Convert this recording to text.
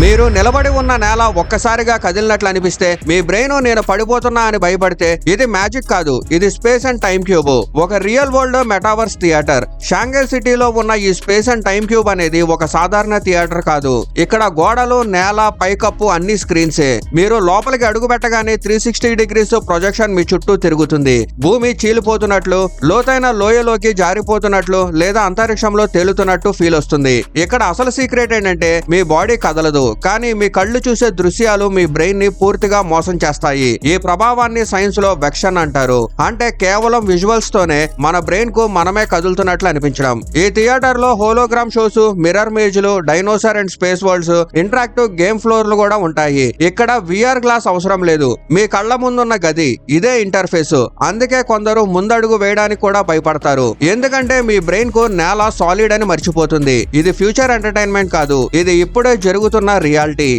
మీరు నిలబడి ఉన్న నేల ఒక్కసారిగా కదిలినట్లు అనిపిస్తే మీ బ్రెయిన్ నేను పడిపోతున్నా అని భయపడితే ఇది మ్యాజిక్ కాదు, ఇది స్పేస్ అండ్ టైం క్యూబ్. ఒక real world metaverse theatre. Shanghai సిటీలో ఉన్న ఈ స్పేస్ అండ్ టైం క్యూబ్ అనేది ఒక సాధారణ థియేటర్ కాదు. ఇక్కడ గోడలు, నేల, పైకప్పు అన్ని స్క్రీన్సే. మీరు లోపలికి అడుగు పెట్టగానే 360 డిగ్రీస్ ప్రొజెక్షన్ మీ చుట్టూ తిరుగుతుంది. భూమి చీలిపోతున్నట్లు, లోతైన లోయలోకి జారిపోతున్నట్లు లేదా అంతరిక్షంలో తేలుతున్నట్టు ఫీల్ వస్తుంది. ఇక్కడ అసలు సీక్రెట్ ఏంటంటే మీ బాడీ కదలదు, కానీ మీ కళ్ళు చూసే దృశ్యాలు మీ బ్రెయిన్ ని పూర్తిగా మోసం చేస్తాయి. ఈ ప్రభావాన్ని సైన్స్ లో వెక్షన్ అంటారు. అంటే కేవలం విజువల్స్ తోనే మన బ్రెయిన్ కు మనమే కదులుతున్నట్లు అనిపించడం. ఈ థియేటర్ లో హోలోగ్రామ్ షోస్, మిర్రర్ మేజ్లు, dinosaur and space worlds, interactive game ఫ్లోర్లు కూడా ఉంటాయి. ఇక్కడ విఆర్ గ్లాస్ అవసరం లేదు, మీ కళ్ళ ముందున్న గది ఇదే ఇంటర్ఫేస్. అందుకే కొందరు ముందడుగు వేయడానికి కూడా భయపడతారు, ఎందుకంటే మీ బ్రెయిన్ కు నేల సాలిడ్ అని మర్చిపోతుంది. ఇది ఫ్యూచర్ ఎంటర్టైన్మెంట్ కాదు, ఇది ఇప్పుడే జరుగుతున్న రియాలిటీ.